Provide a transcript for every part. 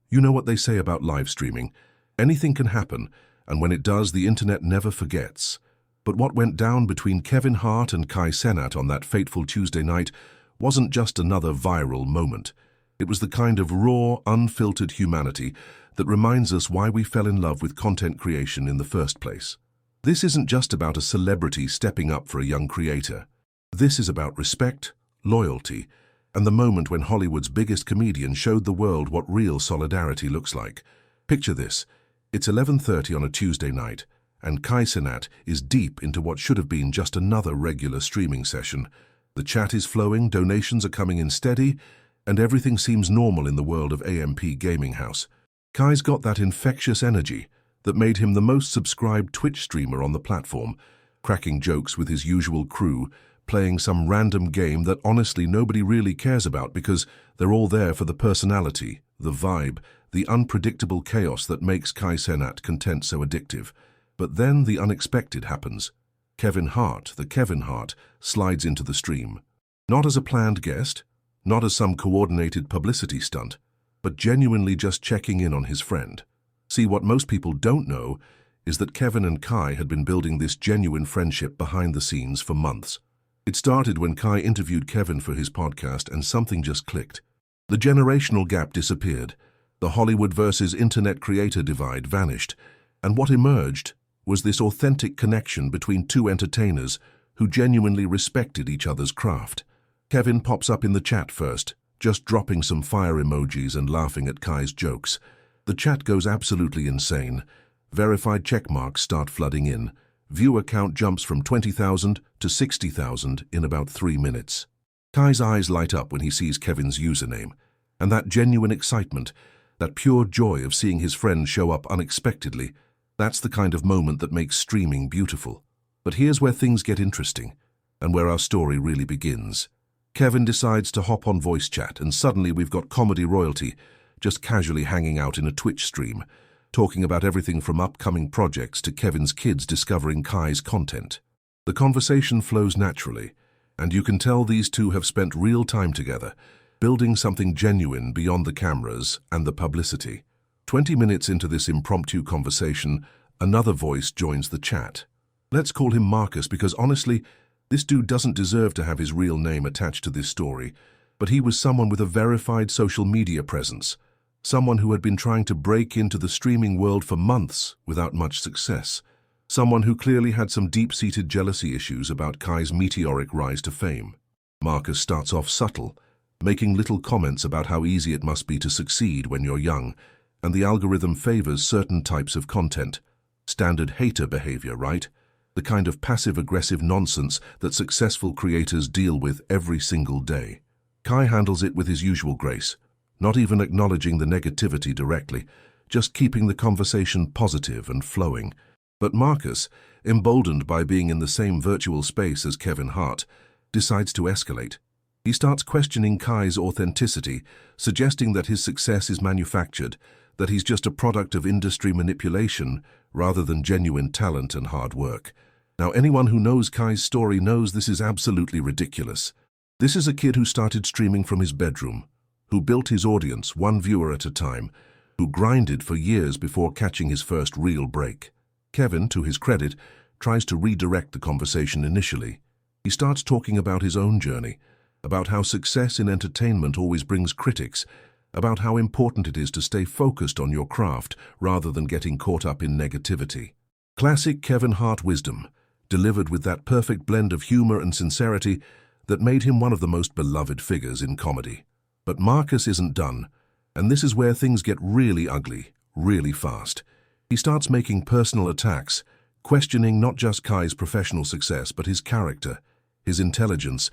You know what they say about live streaming. Anything can happen, and when it does, the internet never forgets. But what went down between Kevin Hart and Cenat on that fateful Tuesday night wasn't just another viral moment. It was the kind of raw, unfiltered humanity that reminds us why we fell in love with content creation in the first place. This isn't just about a celebrity stepping up for a young creator. This is about respect, loyalty, and the moment when Hollywood's biggest comedian showed the world what real solidarity looks like. Picture this. It's 11:30 on a Tuesday night, and Cenat is deep into what should have been just another regular streaming session. The chat is flowing, donations are coming in steady, and everything seems normal in the world of AMP Gaming House. Kai's got that infectious energy that made him the most subscribed Twitch streamer on the platform, cracking jokes with his usual crew, playing some random game that honestly nobody really cares about because they're all there for the personality, the vibe, the unpredictable chaos that makes Cenat content so addictive. But then the unexpected happens. Kevin Hart, the Kevin Hart, slides into the stream. Not as a planned guest, not as some coordinated publicity stunt, but genuinely just checking in on his friend. See, what most people don't know is that Kevin and Kai had been building this genuine friendship behind the scenes for months. It started when Kai interviewed Kevin for his podcast and something just clicked. The generational gap disappeared, the Hollywood versus internet creator divide vanished, and what emerged was this authentic connection between two entertainers who genuinely respected each other's craft. Kevin pops up in the chat first, just dropping some fire emojis and laughing at Kai's jokes. The chat goes absolutely insane. Verified checkmarks start flooding in. Viewer count jumps from 20,000 to 60,000 in about 3 minutes. Kai's eyes light up when he sees Kevin's username, and that genuine excitement, that pure joy of seeing his friend show up unexpectedly, that's the kind of moment that makes streaming beautiful. But here's where things get interesting, and where our story really begins. Kevin decides to hop on voice chat, and suddenly we've got comedy royalty, just casually hanging out in a Twitch stream, talking about everything from upcoming projects to Kevin's kids discovering Kai's content. The conversation flows naturally, and you can tell these two have spent real time together, building something genuine beyond the cameras and the publicity. 20 minutes into this impromptu conversation, another voice joins the chat. Let's call him Marcus because honestly, this dude doesn't deserve to have his real name attached to this story, but he was someone with a verified social media presence, someone who had been trying to break into the streaming world for months without much success, someone who clearly had some deep-seated jealousy issues about Kai's meteoric rise to fame. Marcus starts off subtle, making little comments about how easy it must be to succeed when you're young, and the algorithm favors certain types of content. Standard hater behavior, right? The kind of passive-aggressive nonsense that successful creators deal with every single day. Kai handles it with his usual grace, not even acknowledging the negativity directly, just keeping the conversation positive and flowing. But Marcus, emboldened by being in the same virtual space as Kevin Hart, decides to escalate. He starts questioning Kai's authenticity, suggesting that his success is manufactured, that he's just a product of industry manipulation rather than genuine talent and hard work. Now, anyone who knows Kai's story knows this is absolutely ridiculous. This is a kid who started streaming from his bedroom, who built his audience one viewer at a time, who grinded for years before catching his first real break. Kevin, to his credit, tries to redirect the conversation initially. He starts talking about his own journey, about how success in entertainment always brings critics, about how important it is to stay focused on your craft rather than getting caught up in negativity. Classic Kevin Hart wisdom, delivered with that perfect blend of humor and sincerity that made him one of the most beloved figures in comedy. But Marcus isn't done, and this is where things get really ugly, really fast. He starts making personal attacks, questioning not just Kai's professional success but his character, his intelligence,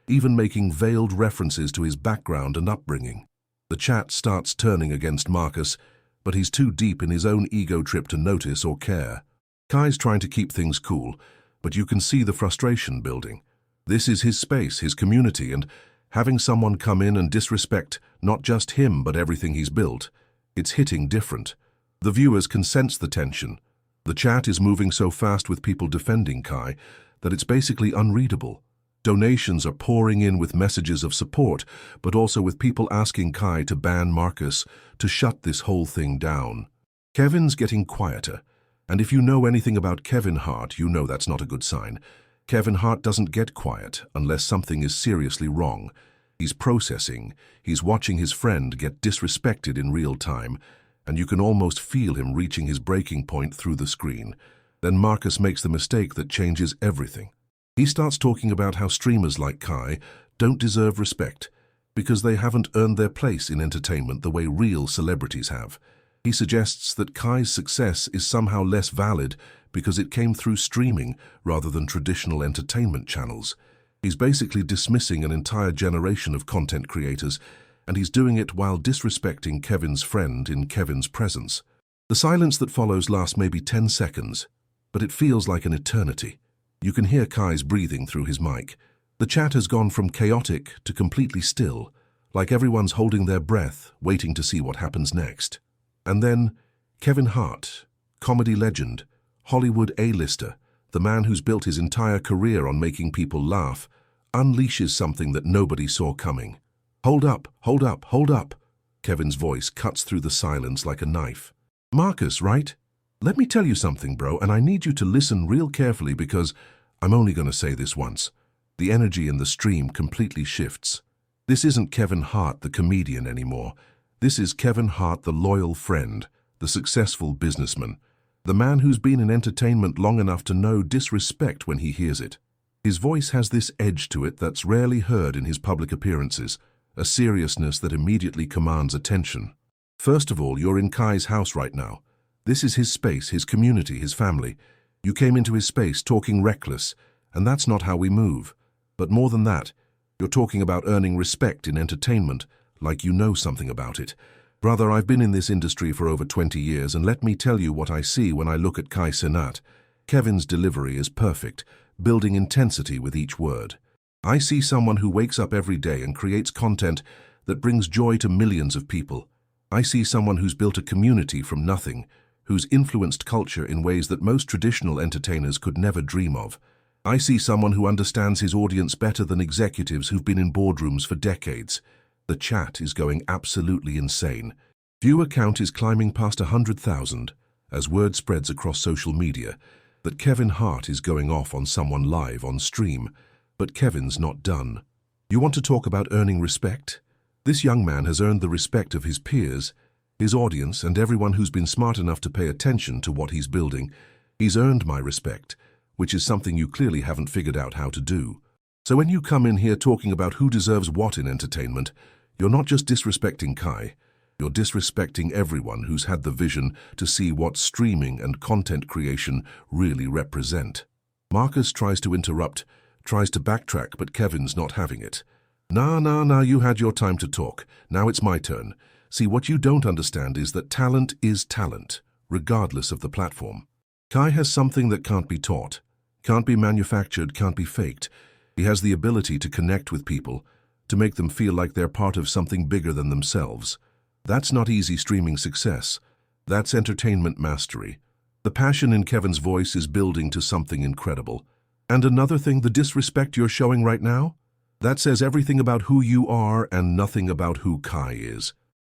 even making veiled references to his background and upbringing. The chat starts turning against Marcus, but he's too deep in his own ego trip to notice or care. Kai's trying to keep things cool, but you can see the frustration building. This is his space, his community, and having someone come in and disrespect not just him but everything he's built, it's hitting different. The viewers can sense the tension. The chat is moving so fast with people defending Kai that it's basically unreadable. Donations are pouring in with messages of support, but also with people asking Kai to ban Marcus, to shut this whole thing down. Kevin's getting quieter, and if you know anything about Kevin Hart, you know that's not a good sign. Kevin Hart doesn't get quiet unless something is seriously wrong. He's processing, he's watching his friend get disrespected in real time, and you can almost feel him reaching his breaking point through the screen. Then Marcus makes the mistake that changes everything. He starts talking about how streamers like Kai don't deserve respect because they haven't earned their place in entertainment the way real celebrities have. He suggests that Kai's success is somehow less valid because it came through streaming rather than traditional entertainment channels. He's basically dismissing an entire generation of content creators, and he's doing it while disrespecting Kevin's friend in Kevin's presence. The silence that follows lasts maybe 10 seconds, but it feels like an eternity. You can hear Kai's breathing through his mic. The chat has gone from chaotic to completely still, like everyone's holding their breath, waiting to see what happens next. And then, Kevin Hart, comedy legend, Hollywood A-lister, the man who's built his entire career on making people laugh, unleashes something that nobody saw coming. Hold up, hold up, hold up. Kevin's voice cuts through the silence like a knife. Marcus, right? Let me tell you something, bro, and I need you to listen real carefully because I'm only going to say this once. The energy in the stream completely shifts. This isn't Kevin Hart, the comedian, anymore. This is Kevin Hart, the loyal friend, the successful businessman, the man who's been in entertainment long enough to know disrespect when he hears it. His voice has this edge to it that's rarely heard in his public appearances, a seriousness that immediately commands attention. First of all, you're in Kai's house right now. This is his space, his community, his family. You came into his space talking reckless, and that's not how we move. But more than that, you're talking about earning respect in entertainment, like you know something about it. Brother, I've been in this industry for over 20 years, and let me tell you what I see when I look at Kai Cenat. Kevin's delivery is perfect, building intensity with each word. I see someone who wakes up every day and creates content that brings joy to millions of people. I see someone who's built a community from nothing, who's influenced culture in ways that most traditional entertainers could never dream of. I see someone who understands his audience better than executives who've been in boardrooms for decades. The chat is going absolutely insane. Viewer count is climbing past 100,000 as word spreads across social media that Kevin Hart is going off on someone live on stream. But Kevin's not done. You want to talk about earning respect? This young man has earned the respect of his peers, his audience, and everyone who's been smart enough to pay attention to what he's building. He's earned my respect, which is something you clearly haven't figured out how to do. So when you come in here talking about who deserves what in entertainment, you're not just disrespecting Kai, you're disrespecting everyone who's had the vision to see what streaming and content creation really represent. Marcus tries to interrupt, tries to backtrack, but Kevin's not having it. Nah, you had your time to talk. Now it's my turn. See, what you don't understand is that talent is talent, regardless of the platform. Kai has something that can't be taught, can't be manufactured, can't be faked. He has the ability to connect with people, to make them feel like they're part of something bigger than themselves. That's not easy streaming success. That's entertainment mastery. The passion in Kevin's voice is building to something incredible. And another thing, the disrespect you're showing right now? That says everything about who you are and nothing about who Kai is.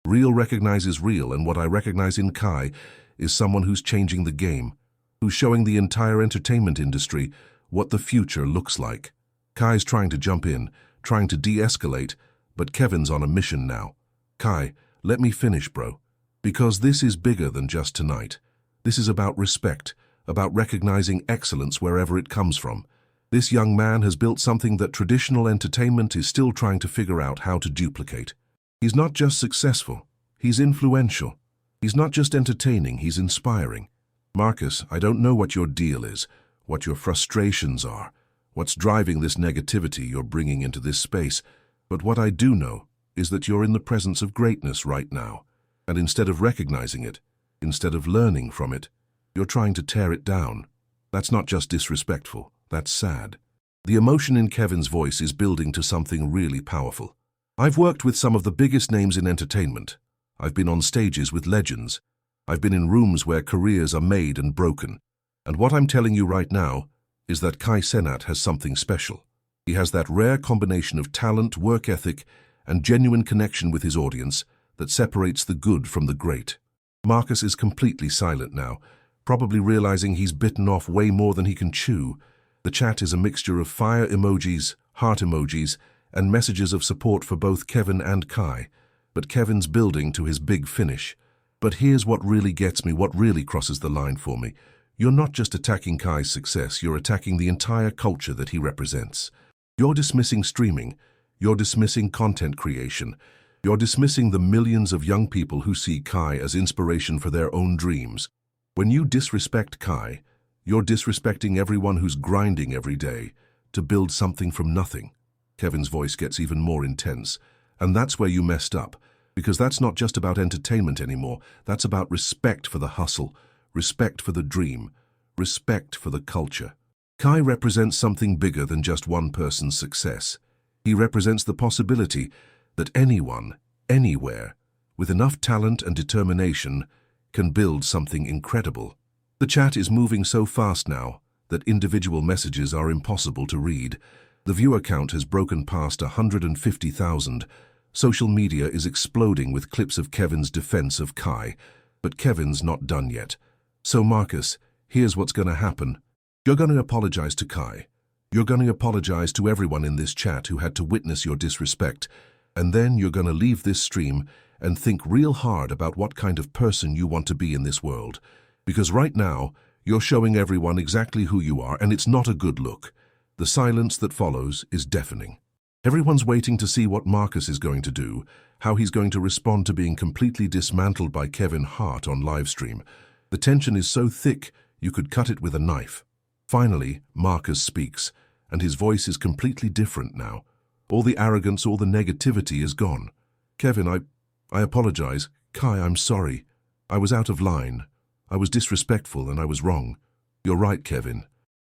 Real recognizes real, and what I recognize in Kai is someone who's changing the game, who's showing the entire entertainment industry what the future looks like. Kai's trying to jump in, trying to de-escalate, but Kevin's on a mission now. Kai, let me finish, bro. Because this is bigger than just tonight. This is about respect, about recognizing excellence wherever it comes from. This young man has built something that traditional entertainment is still trying to figure out how to duplicate. He's not just successful, he's influential. He's not just entertaining, he's inspiring. Marcus, I don't know what your deal is, what your frustrations are, what's driving this negativity you're bringing into this space, but what I do know is that you're in the presence of greatness right now, and instead of recognizing it, instead of learning from it, you're trying to tear it down. That's not just disrespectful, that's sad. The emotion in Kevin's voice is building to something really powerful. I've worked with some of the biggest names in entertainment. I've been on stages with legends. I've been in rooms where careers are made and broken. And what I'm telling you right now is that Kai Cenat has something special. He has that rare combination of talent, work ethic, and genuine connection with his audience that separates the good from the great. Marcus is completely silent now, probably realizing he's bitten off way more than he can chew. The chat is a mixture of fire emojis, heart emojis, and messages of support for both Kevin and Kai. But Kevin's building to his big finish. But here's what really gets me, what really crosses the line for me. You're not just attacking Kai's success, you're attacking the entire culture that he represents. You're dismissing streaming. You're dismissing content creation. You're dismissing the millions of young people who see Kai as inspiration for their own dreams. When you disrespect Kai, you're disrespecting everyone who's grinding every day to build something from nothing. Kevin's voice gets even more intense, and that's where you messed up, because that's not just about entertainment anymore. That's about respect for the hustle, respect for the dream, respect for the culture. Kai represents something bigger than just one person's success. He represents the possibility that anyone, anywhere, with enough talent and determination, can build something incredible. The chat is moving so fast now that individual messages are impossible to read. The viewer count has broken past 150,000. Social media is exploding with clips of Kevin's defense of Kai, but Kevin's not done yet. So Marcus, here's what's going to happen. You're going to apologize to Kai. You're going to apologize to everyone in this chat who had to witness your disrespect. And then you're going to leave this stream and think real hard about what kind of person you want to be in this world. Because right now, you're showing everyone exactly who you are, and it's not a good look. The silence that follows is deafening. Everyone's waiting to see what Marcus is going to do, how he's going to respond to being completely dismantled by Kevin Hart on livestream. The tension is so thick, you could cut it with a knife. Finally, Marcus speaks, and his voice is completely different now. All the arrogance, all the negativity is gone. Kevin, I apologize. Kai, I'm sorry. I was out of line. I was disrespectful and I was wrong. You're right, Kevin.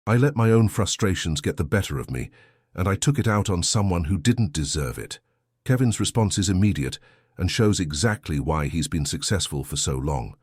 I let my own frustrations get the better of me, and I took it out on someone who didn't deserve it. Kevin's response is immediate and shows exactly why he's been successful for so long.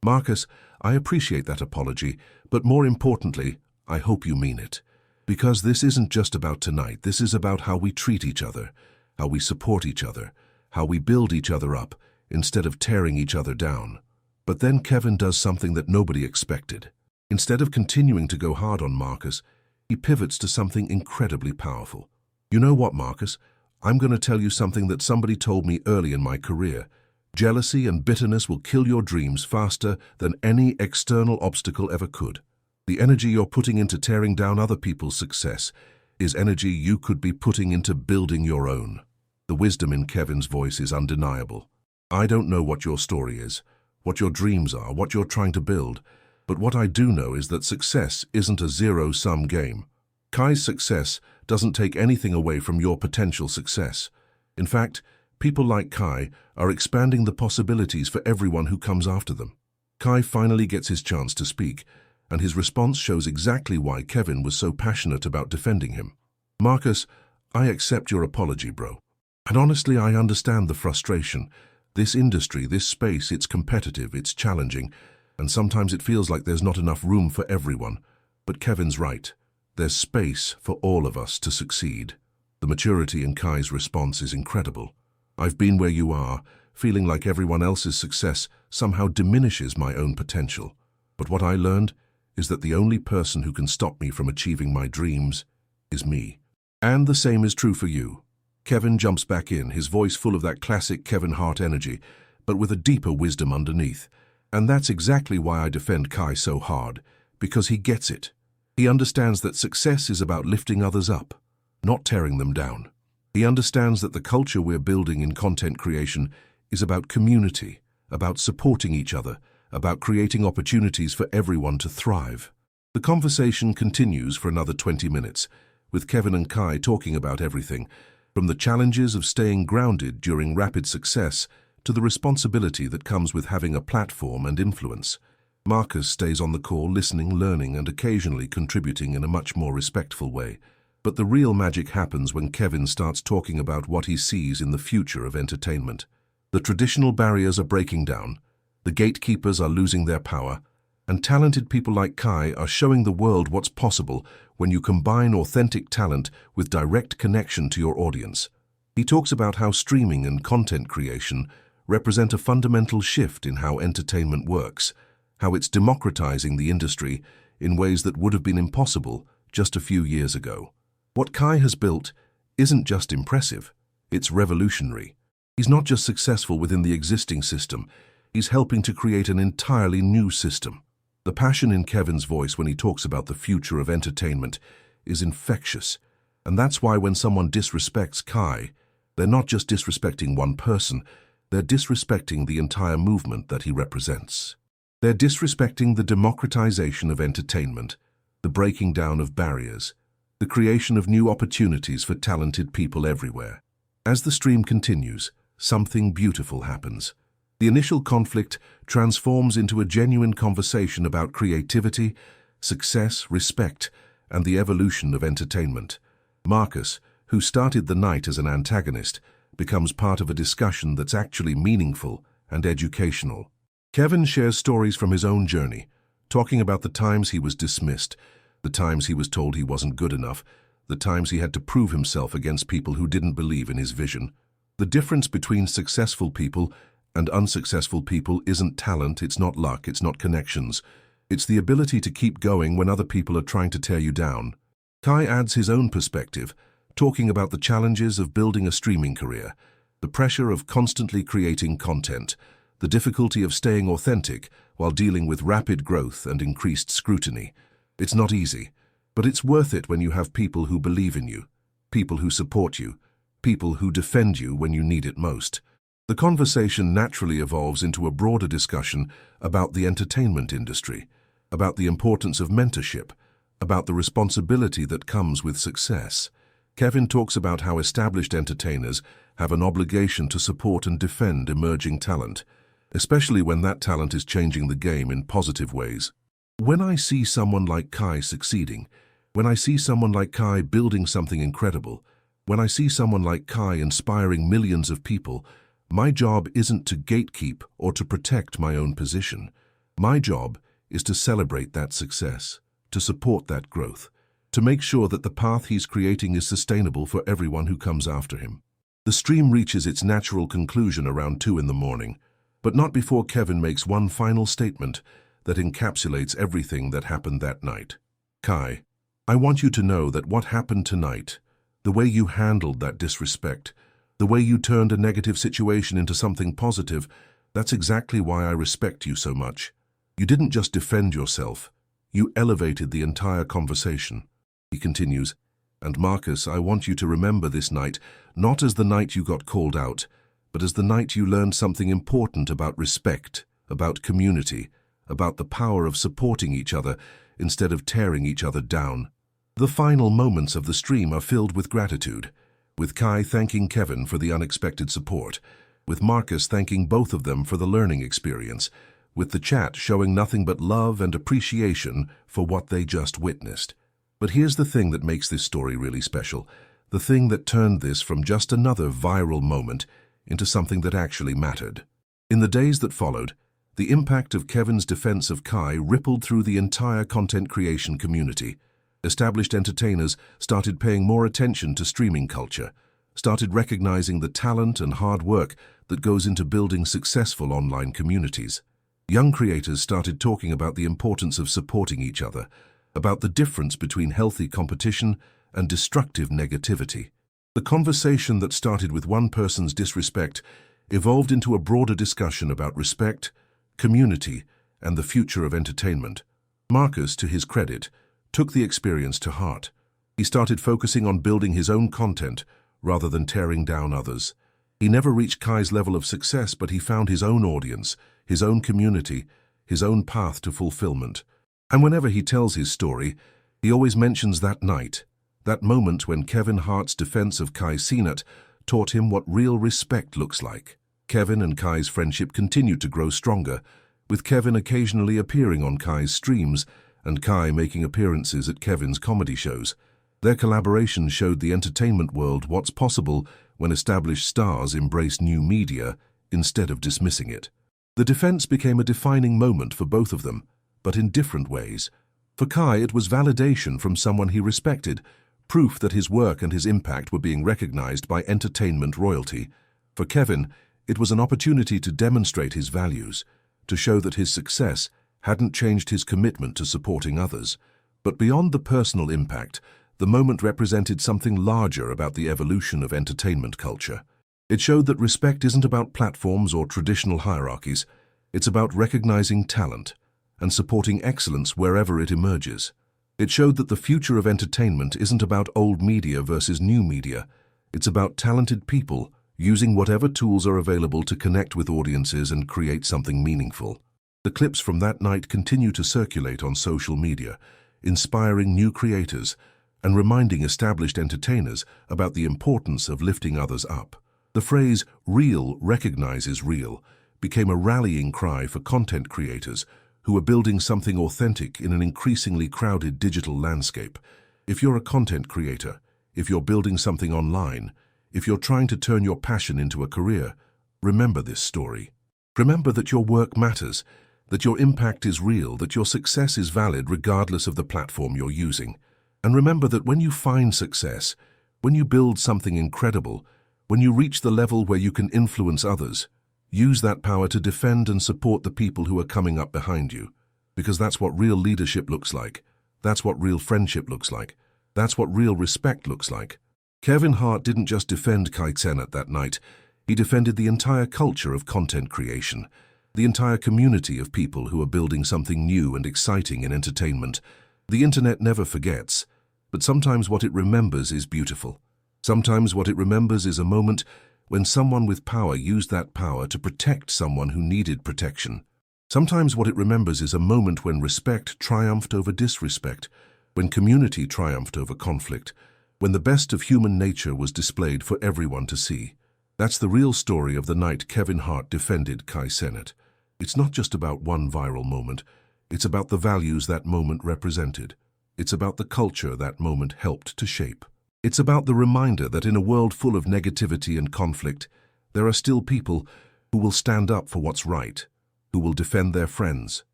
Marcus, I appreciate that apology, but more importantly, I hope you mean it. Because this isn't just about tonight, this is about how we treat each other, how we support each other, how we build each other up instead of tearing each other down. But then Kevin does something that nobody expected. Instead of continuing to go hard on Marcus, he pivots to something incredibly powerful. You know what, Marcus? I'm going to tell you something that somebody told me early in my career. Jealousy and bitterness will kill your dreams faster than any external obstacle ever could. The energy you're putting into tearing down other people's success is energy you could be putting into building your own. The wisdom in Kevin's voice is undeniable. I don't know what your story is, what your dreams are, what you're trying to build, but what I do know is that success isn't a zero-sum game. Kai's success doesn't take anything away from your potential success. In fact, people like Kai are expanding the possibilities for everyone who comes after them. Kai finally gets his chance to speak, and his response shows exactly why Kevin was so passionate about defending him. Marcus, I accept your apology, bro. And honestly, I understand the frustration. This industry, this space, it's competitive, it's challenging, and sometimes it feels like there's not enough room for everyone. But Kevin's right. There's space for all of us to succeed. The maturity in Kai's response is incredible. I've been where you are, feeling like everyone else's success somehow diminishes my own potential. But what I learned is that the only person who can stop me from achieving my dreams is me. And the same is true for you. Kevin jumps back in, his voice full of that classic Kevin Hart energy, but with a deeper wisdom underneath. And that's exactly why I defend Kai so hard, because he gets it. He understands that success is about lifting others up, not tearing them down. He understands that the culture we're building in content creation is about community, about supporting each other, about creating opportunities for everyone to thrive. The conversation continues for another 20 minutes, with Kevin and Kai talking about everything, from the challenges of staying grounded during rapid success to the responsibility that comes with having a platform and influence. Marcus stays on the call, listening, learning, and occasionally contributing in a much more respectful way. But the real magic happens when Kevin starts talking about what he sees in the future of entertainment. The traditional barriers are breaking down, the gatekeepers are losing their power, and talented people like Kai are showing the world what's possible when you combine authentic talent with direct connection to your audience. He talks about how streaming and content creation represent a fundamental shift in how entertainment works, how it's democratizing the industry in ways that would have been impossible just a few years ago. What Kai has built isn't just impressive, it's revolutionary. He's not just successful within the existing system, he's helping to create an entirely new system. The passion in Kevin's voice when he talks about the future of entertainment is infectious, and that's why when someone disrespects Kai, they're not just disrespecting one person, they're disrespecting the entire movement that he represents. They're disrespecting the democratization of entertainment, the breaking down of barriers, the creation of new opportunities for talented people everywhere. As the stream continues, something beautiful happens. The initial conflict transforms into a genuine conversation about creativity, success, respect, and the evolution of entertainment. Marcus, who started the night as an antagonist, becomes part of a discussion that's actually meaningful and educational. Kevin shares stories from his own journey, talking about the times he was dismissed, the times he was told he wasn't good enough, the times he had to prove himself against people who didn't believe in his vision. The difference between successful people and unsuccessful people isn't talent, it's not luck, it's not connections. It's the ability to keep going when other people are trying to tear you down. Kai adds his own perspective, talking about the challenges of building a streaming career, the pressure of constantly creating content, the difficulty of staying authentic while dealing with rapid growth and increased scrutiny. It's not easy, but it's worth it when you have people who believe in you, people who support you, people who defend you when you need it most. The conversation naturally evolves into a broader discussion about the entertainment industry, about the importance of mentorship, about the responsibility that comes with success. Kevin talks about how established entertainers have an obligation to support and defend emerging talent, especially when that talent is changing the game in positive ways. When I see someone like Kai succeeding, when I see someone like Kai building something incredible, when I see someone like Kai inspiring millions of people, my job isn't to gatekeep or to protect my own position. My job is to celebrate that success, to support that growth, to make sure that the path he's creating is sustainable for everyone who comes after him. The stream reaches its natural conclusion around 2 in the morning, but not before Kevin makes one final statement that encapsulates everything that happened that night. Kai, I want you to know that what happened tonight, the way you handled that disrespect, the way you turned a negative situation into something positive, that's exactly why I respect you so much. You didn't just defend yourself, you elevated the entire conversation. He continues, and Marcus, I want you to remember this night, not as the night you got called out, but as the night you learned something important about respect, about community, about the power of supporting each other instead of tearing each other down. The final moments of the stream are filled with gratitude, with Kai thanking Kevin for the unexpected support, with Marcus thanking both of them for the learning experience, with the chat showing nothing but love and appreciation for what they just witnessed. But here's the thing that makes this story really special, the thing that turned this from just another viral moment into something that actually mattered. In the days that followed, the impact of Kevin's defense of Kai rippled through the entire content creation community. Established entertainers started paying more attention to streaming culture, started recognizing the talent and hard work that goes into building successful online communities. Young creators started talking about the importance of supporting each other, about the difference between healthy competition and destructive negativity. The conversation that started with one person's disrespect evolved into a broader discussion about respect, community, and the future of entertainment. Marcus, to his credit, took the experience to heart. He started focusing on building his own content rather than tearing down others. He never reached Kai's level of success, but he found his own audience, his own community, his own path to fulfillment. And whenever he tells his story, he always mentions that night, that moment when Kevin Hart's defense of Kai Cenat taught him what real respect looks like. Kevin and Kai's friendship continued to grow stronger, with Kevin occasionally appearing on Kai's streams and Kai making appearances at Kevin's comedy shows. Their collaboration showed the entertainment world what's possible when established stars embrace new media instead of dismissing it. The defense became a defining moment for both of them, but in different ways. For Kai, it was validation from someone he respected, proof that his work and his impact were being recognized by entertainment royalty. For Kevin, it was an opportunity to demonstrate his values, to show that his success hadn't changed his commitment to supporting others. But beyond the personal impact, the moment represented something larger about the evolution of entertainment culture. It showed that respect isn't about platforms or traditional hierarchies. It's about recognizing talent and supporting excellence wherever it emerges. It showed that the future of entertainment isn't about old media versus new media. It's about talented people using whatever tools are available to connect with audiences and create something meaningful. The clips from that night continue to circulate on social media, inspiring new creators and reminding established entertainers about the importance of lifting others up. The phrase, "real recognizes real," became a rallying cry for content creators who are building something authentic in an increasingly crowded digital landscape. If you're a content creator, if you're building something online, if you're trying to turn your passion into a career, remember this story. Remember that your work matters, that your impact is real, that your success is valid regardless of the platform you're using. And remember that when you find success, when you build something incredible, when you reach the level where you can influence others, use that power to defend and support the people who are coming up behind you. Because that's what real leadership looks like. That's what real friendship looks like. That's what real respect looks like. Kevin Hart didn't just defend Cenat that night. He defended the entire culture of content creation, the entire community of people who are building something new and exciting in entertainment. The internet never forgets, but sometimes what it remembers is beautiful. Sometimes what it remembers is a moment when someone with power used that power to protect someone who needed protection. Sometimes what it remembers is a moment when respect triumphed over disrespect, when community triumphed over conflict, when the best of human nature was displayed for everyone to see. That's the real story of the night Kevin Hart defended Cenat. It's not just about one viral moment. It's about the values that moment represented. It's about the culture that moment helped to shape. It's about the reminder that in a world full of negativity and conflict, there are still people who will stand up for what's right, who will defend their friends,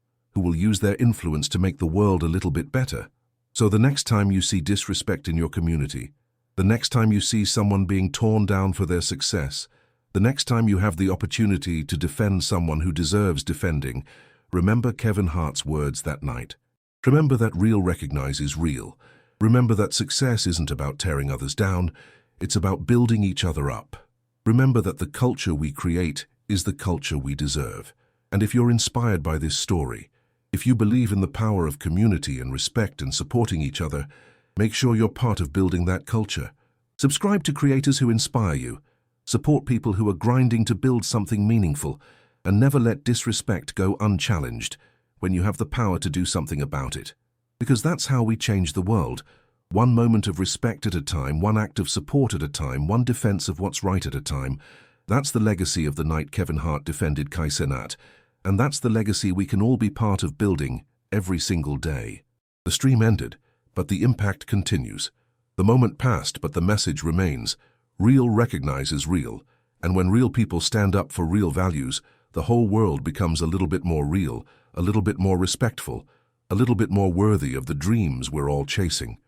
who will use their influence to make the world a little bit better. So the next time you see disrespect in your community, the next time you see someone being torn down for their success, the next time you have the opportunity to defend someone who deserves defending, remember Kevin Hart's words that night. Remember that real recognizes real. Remember that success isn't about tearing others down, it's about building each other up. Remember that the culture we create is the culture we deserve. And if you're inspired by this story, if you believe in the power of community and respect and supporting each other, make sure you're part of building that culture. Subscribe to creators who inspire you. Support people who are grinding to build something meaningful, and never let disrespect go unchallenged when you have the power to do something about it. Because that's how we change the world. One moment of respect at a time, one act of support at a time, one defense of what's right at a time. That's the legacy of the night Kevin Hart defended Cenat. And that's the legacy we can all be part of building every single day. The stream ended, but the impact continues. The moment passed, but the message remains. Real recognizes real. And when real people stand up for real values, the whole world becomes a little bit more real, a little bit more respectful, a little bit more worthy of the dreams we're all chasing.